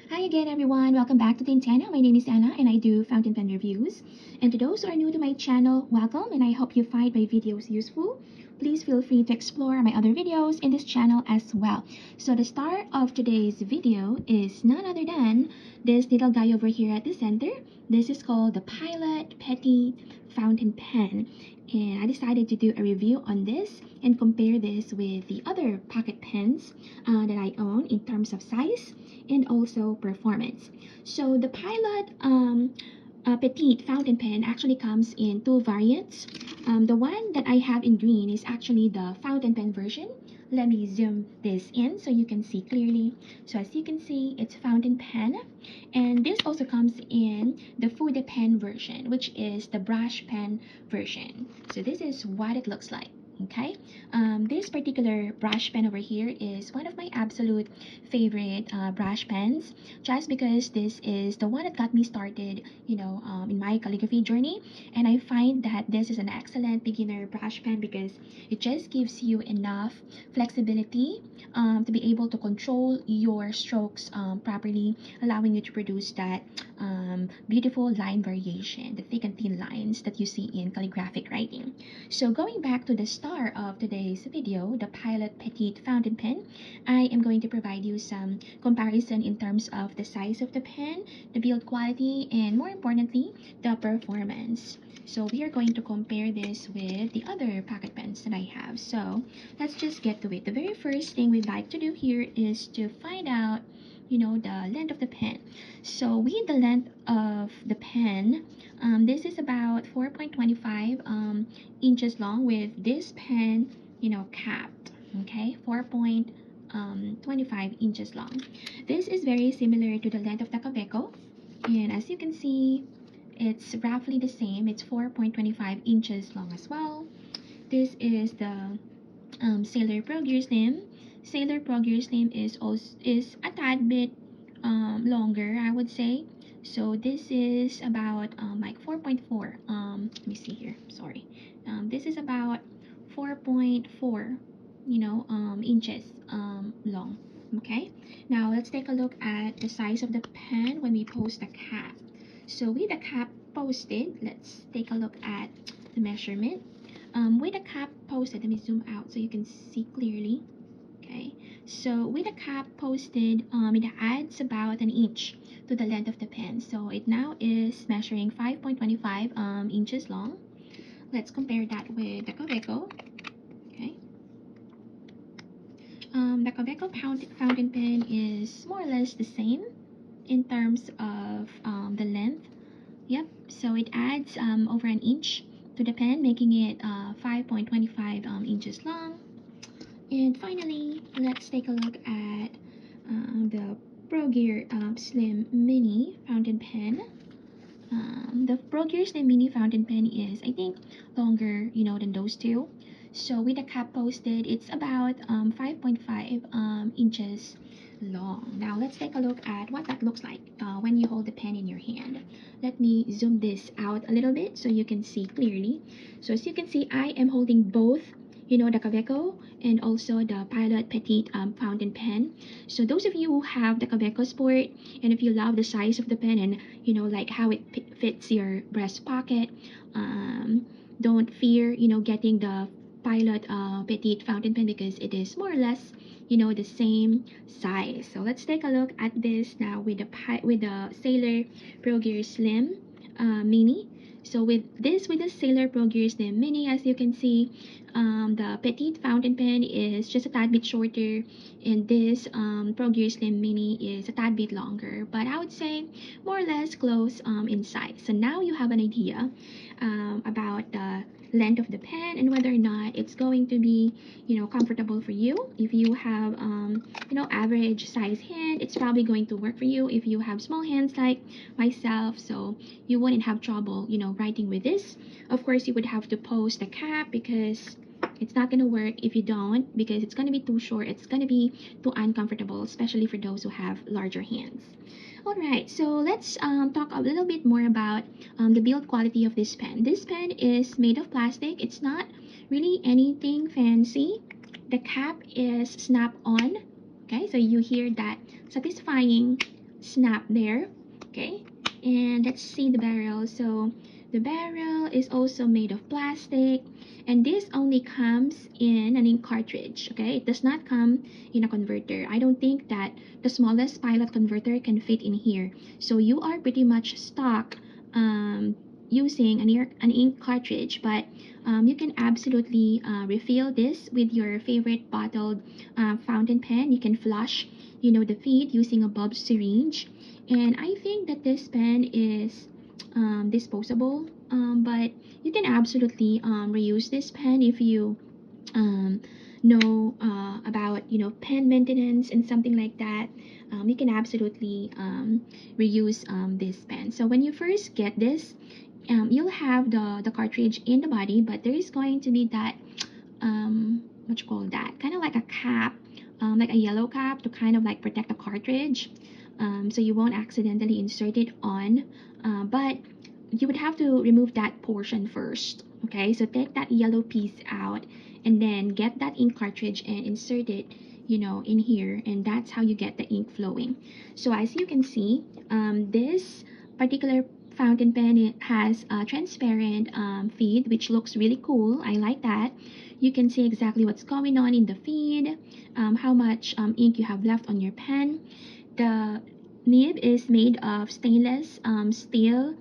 Hi again everyone, welcome back to Tintana. My name is Anna and I do fountain pen reviews. And to those who are new to my channel, welcome and I hope you find my videos useful. Please feel free to explore my other videos in this channel as well. So the star of today's video is none other than this little guy over here at the center. This is called the Pilot Petit fountain pen. And I decided to do a review on this and compare this with the other pocket pens that I own in terms of size and also performance. So the Pilot Petite fountain pen actually comes in two variants. The one that I have in green is actually the fountain pen version. Let me zoom this in so you can see clearly. So as you can see, it's fountain pen. And this also comes in the food pen version, which is the brush pen version. So this is what it looks like. Okay, this particular brush pen over here is one of my absolute favorite brush pens, just because this is the one that got me started, in my calligraphy journey. And I find that this is an excellent beginner brush pen because it just gives you enough flexibility to be able to control your strokes properly, allowing you to produce that beautiful line variation, the thick and thin lines that you see in calligraphic writing. So going back to the star of today's video, the Pilot Petite fountain pen, I am going to provide you some comparison in terms of the size of the pen, the build quality, and more importantly, the performance. So we are going to compare this with the other pocket pens that I have. So let's just get to it. The very first thing we'd like to do here is to find out the length of the pen. So with the length of the pen, this is about 4.25 inches long with this pen capped. Okay, 4.25 inches long. This is very similar to the length of the Kaweco, and as you can see, it's roughly the same. It's 4.25 inches long as well. This is the Sailor Pro Gear Slim. Sailor Pro Gear Slim is a tad bit longer, I would say. So this is about like 4.4. Let me see here. Sorry. This is about 4.4, inches long. Okay. Now let's take a look at the size of the pen when we post the cap. So with the cap posted, let's take a look at the measurement. With the cap posted, let me zoom out so you can see clearly. Okay, so with the cap posted, it adds about an inch to the length of the pen. So it now is measuring 5.25 inches long. Let's compare that with the Kaweco. Okay, the Kaweco fountain pen is more or less the same in terms of the length. Yep, so it adds over an inch to the pen, making it 5.25 inches long. And finally, let's take a look at the Pro Gear Slim Mini fountain pen. The Pro Gear Slim Mini fountain pen is, I think, longer, than those two. So with the cap posted, it's about 5.5 inches long. Now let's take a look at what that looks like when you hold the pen in your hand. Let me zoom this out a little bit so you can see clearly. So as you can see, I am holding both the Kaweco and also the Pilot Petite fountain pen. So those of you who have the Kaweco Sport, and if you love the size of the pen and like how it fits your breast pocket, don't fear getting the Pilot Petite fountain pen because it is more or less the same size. So let's take a look at this now with the Sailor Pro Gear Slim Mini. So with the Sailor Pro Gear Slim Mini, as you can see, the Petite fountain pen is just a tad bit shorter, and this Pro Gear Slim Mini is a tad bit longer, but I would say more or less close in size. So now you have an idea about the length of the pen and whether or not it's going to be comfortable for you. If you have average size hand, it's probably going to work for you. If you have small hands like myself, so you wouldn't have trouble writing with this. Of course, you would have to post the cap because it's not going to work if you don't, because it's going to be too short. It's going to be too uncomfortable, especially for those who have larger hands. Alright, so let's talk a little bit more about the build quality of this pen. This pen is made of plastic. It's not really anything fancy. The cap is snap-on. Okay, so you hear that satisfying snap there. Okay, and let's see the barrel. So the barrel is also made of plastic, and this only comes in an ink cartridge. Okay, it does not come in a converter. I don't think that the smallest pilot converter can fit in here, so you are pretty much stuck using an ink cartridge. But you can absolutely refill this with your favorite bottled fountain pen. You can flush, the feed using a bulb syringe. And I think that this pen is disposable, but you can absolutely reuse this pen if you um, know about pen maintenance and something like that. You can absolutely reuse this pen. So when you first get this, you'll have the cartridge in the body, but there is going to be that what you call that, kind of like a cap, like a yellow cap to kind of like protect the cartridge, so you won't accidentally insert it on, but you would have to remove that portion first. Okay, so take that yellow piece out and then get that ink cartridge and insert it in here, and that's how you get the ink flowing. So as you can see, this particular fountain pen, it has a transparent feed, which looks really cool. I like that. You can see exactly what's going on in the feed, how much ink you have left on your pen. The nib is made of stainless steel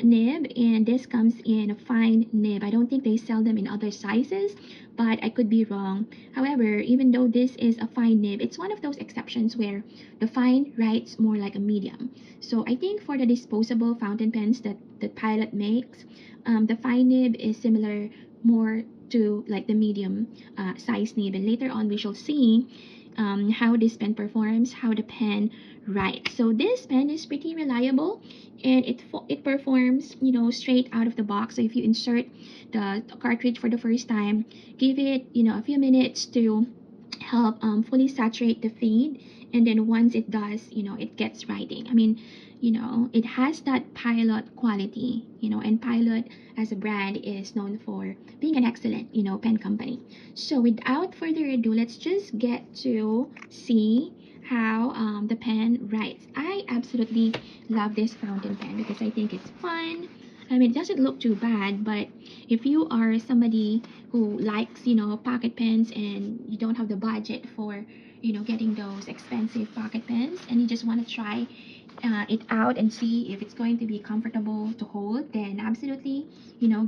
nib, and this comes in a fine nib. I don't think they sell them in other sizes, but I could be wrong. However, even though this is a fine nib, it's one of those exceptions where the fine writes more like a medium. So I think for the disposable fountain pens that Pilot makes, the fine nib is similar more to like the medium size nib, and later on we shall see how this pen performs, how the pen writes. So this pen is pretty reliable, and it performs straight out of the box. So if you insert the cartridge for the first time, give it a few minutes to help fully saturate the feed, and then once it does, it gets writing. I mean, it has that Pilot quality, and Pilot as a brand is known for being an excellent pen company. So without further ado, let's just get to see how the pen writes. I absolutely love this fountain pen because I think it's fun. I mean, it doesn't look too bad, but if you are somebody who likes, pocket pens, and you don't have the budget for, getting those expensive pocket pens, and you just want to try it out and see if it's going to be comfortable to hold, then absolutely,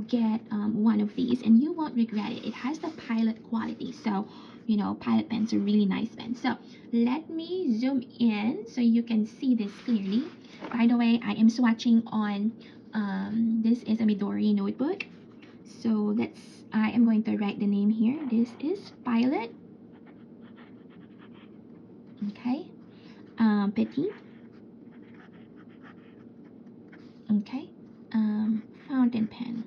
get one of these, and you won't regret it. It has the Pilot quality. So, Pilot pens are really nice pens. So let me zoom in so you can see this clearly. By the way, I am swatching on this is a Midori notebook. So I am going to write the name here. This is Pilot. Okay. Petit. Okay. Fountain pen.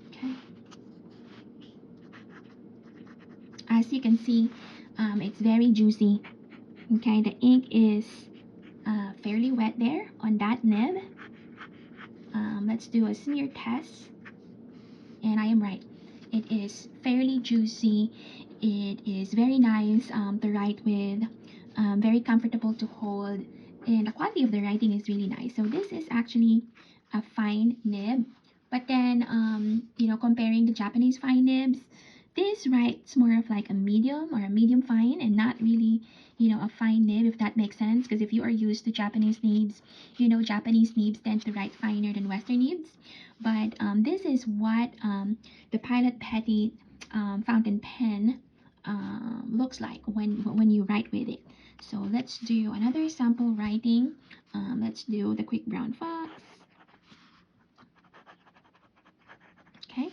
Okay. As you can see, it's very juicy. Okay, the ink is fairly wet there on that nib. Let's do a smear test, and I am right. It is fairly juicy. It is very nice to write with, very comfortable to hold, and the quality of the writing is really nice. So this is actually a fine nib, but then comparing the Japanese fine nibs, this writes more of like a medium or a medium fine, and not really a fine nib, if that makes sense. Because if you are used to Japanese nibs, Japanese nibs tend to write finer than Western nibs. But this is what the Pilot Petit fountain pen looks like when you write with it. So let's do another sample writing. Let's do the Quick Brown Fox. Okay.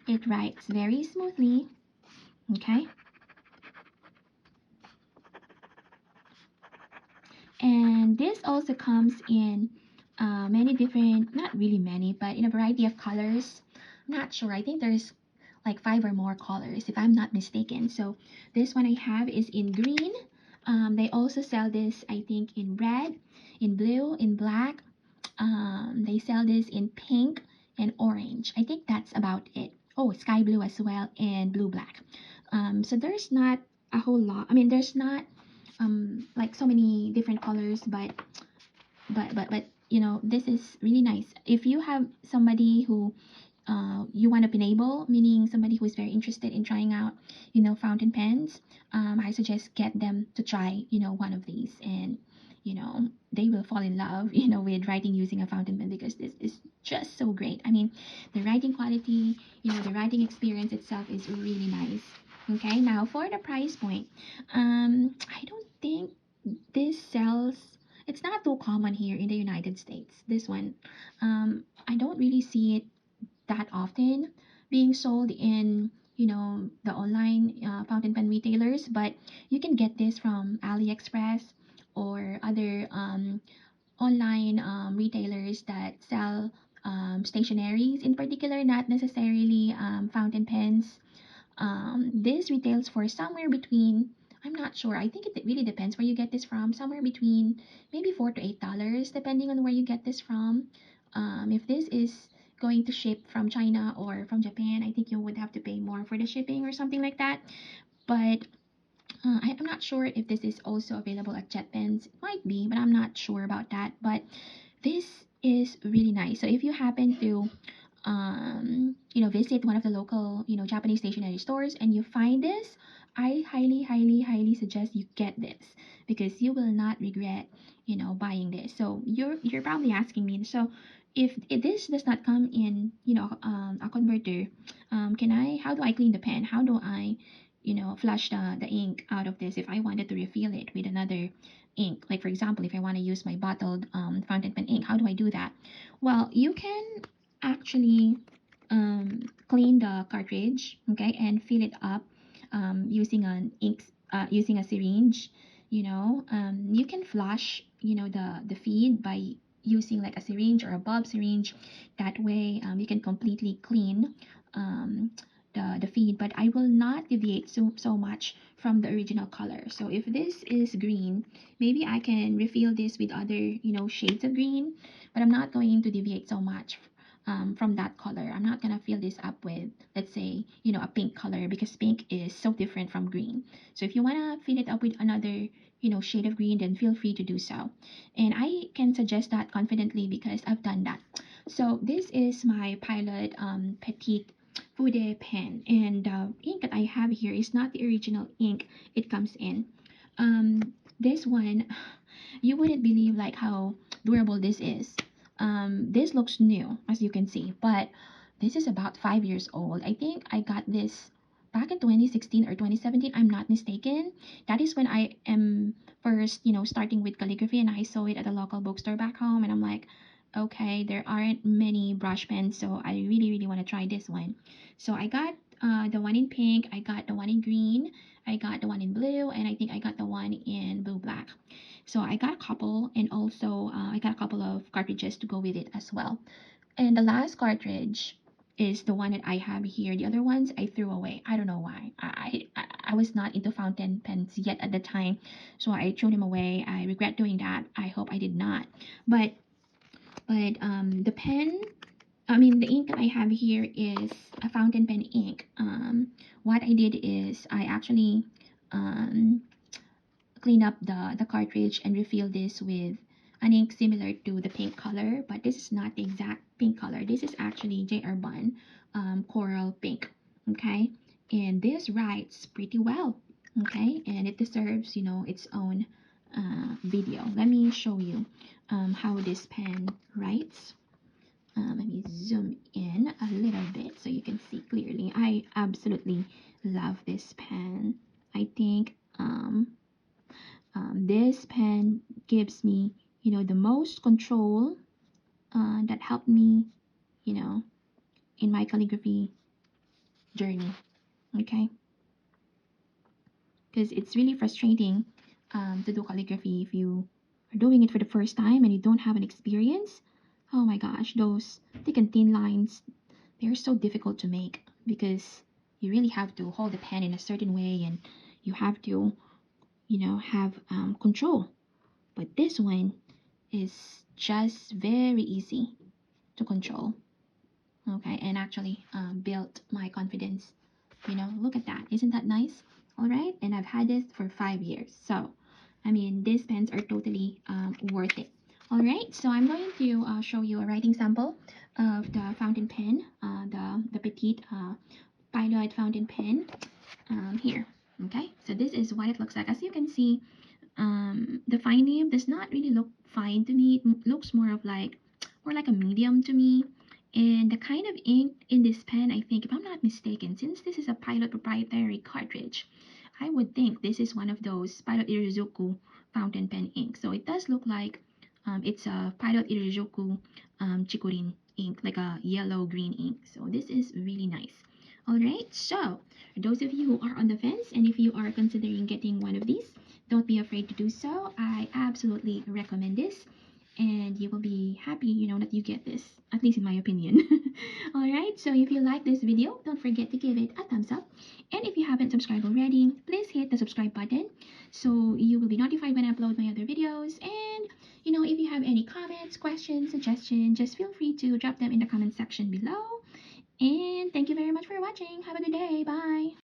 It writes very smoothly. Okay. And this also comes in many different, not really many, but in a variety of colors. Not sure. I think there's like 5 or more colors, if I'm not mistaken. So this one I have is in green. They also sell this, I think, in red, in blue, in black. They sell this in pink and orange. I think that's about it. Oh, sky blue as well, and blue black. So there's not a whole lot. I mean, there's not like so many different colors, but this is really nice. If you have somebody who you want to enable, meaning somebody who is very interested in trying out, fountain pens, I suggest get them to try, one of these, and they will fall in love, with writing using a fountain pen, because this is just so great. I mean, the writing quality, the writing experience itself is really nice. Okay, now for the price point, I don't think this sells. It's not too common here in the United States. This one, I don't really see it that often being sold in the online fountain pen retailers, but you can get this from AliExpress or other online retailers that sell stationaries in particular, not necessarily fountain pens. This retails for somewhere between, I'm not sure, I think it really depends where you get this from, somewhere between maybe $4 to $8, depending on where you get this from. If this is going to ship from China or from Japan, I think you would have to pay more for the shipping or something like that. But I'm not sure if this is also available at JetPens. It might be, but I'm not sure about that. But this is really nice. So if you happen to visit one of the local, Japanese stationery stores and you find this, I highly, highly, highly suggest you get this, because you will not regret, buying this. So you're probably asking me, so if this does not come in, a converter, how do I clean the pen? How do I, flush the ink out of this if I wanted to refill it with another ink? Like for example, if I want to use my bottled fountain pen ink, how do I do that? Well, you can actually clean the cartridge, okay, and fill it up using using a syringe. You can flush the feed by using like a syringe or a bulb syringe. That way you can completely clean um, the feed, but I will not deviate so much from the original color. So if this is green, maybe I can refill this with other shades of green, but I'm not going to deviate so much from that color. I'm not gonna fill this up with, let's say, a pink color, because pink is so different from green. So if you wanna fill it up with another, shade of green, then feel free to do so. And I can suggest that confidently because I've done that. So this is my Pilot Petit Fude pen, and the ink that I have here is not the original ink it comes in. This one, you wouldn't believe like how durable this is. This looks new, as you can see, but this is about 5 years old. I think I got this back in 2016 or 2017. I'm not mistaken. That is when I am first, starting with calligraphy, and I saw it at a local bookstore back home, and I'm like, okay, there aren't many brush pens, so I really, really want to try this one. So I got the one in pink, I got the one in green, I got the one in blue, and I think I got the one in blue black. So I got a couple, and also I got a couple of cartridges to go with it as well. And the last cartridge is the one that I have here. The other ones I threw away. I don't know why. I was not into fountain pens yet at the time, so I threw them away. I regret doing that. I hope I did not. But the pen, I mean, the ink that I have here is a fountain pen ink. What I did is I actually um, clean up the cartridge and refill this with an ink similar to the pink color, but this is not the exact pink color. This is actually J.R. Bun Coral Pink, okay? And this writes pretty well, okay? And it deserves, its own video. Let me show you how this pen writes. Let me zoom in a little bit so you can see clearly. I absolutely love this pen. I think this pen gives me, the most control that helped me, in my calligraphy journey, okay? Because it's really frustrating to do calligraphy if you are doing it for the first time and you don't have an experience. Oh my gosh, those thick and thin lines, they're so difficult to make because you really have to hold the pen in a certain way, and you have to, have control. But this one is just very easy to control, okay, and actually built my confidence Look at that. Isn't that nice? All right, and I've had this for 5 years. So, I mean, these pens are totally worth it. All right, so I'm going to show you a writing sample of the fountain pen, the Petit Pilot fountain pen here. Okay, so this is what it looks like. As you can see, the fine nib does not really look fine to me. It looks more like a medium to me. And the kind of ink in this pen, I think, if I'm not mistaken, since this is a Pilot proprietary cartridge, I would think this is one of those Pilot Irizuku fountain pen ink. So it does look like it's a Pilot Irizuku Chikurin ink, like a yellow-green ink. So this is really nice. Alright, so for those of you who are on the fence and if you are considering getting one of these, don't be afraid to do so. I absolutely recommend this and you will be happy, that you get this, at least in my opinion. Alright, so if you like this video, don't forget to give it a thumbs up. And if you haven't subscribed already, please hit the subscribe button so you will be notified when I upload my other videos. And, if you have any comments, questions, suggestions, just feel free to drop them in the comment section below. And thank you very much for watching. Have a good day. Bye.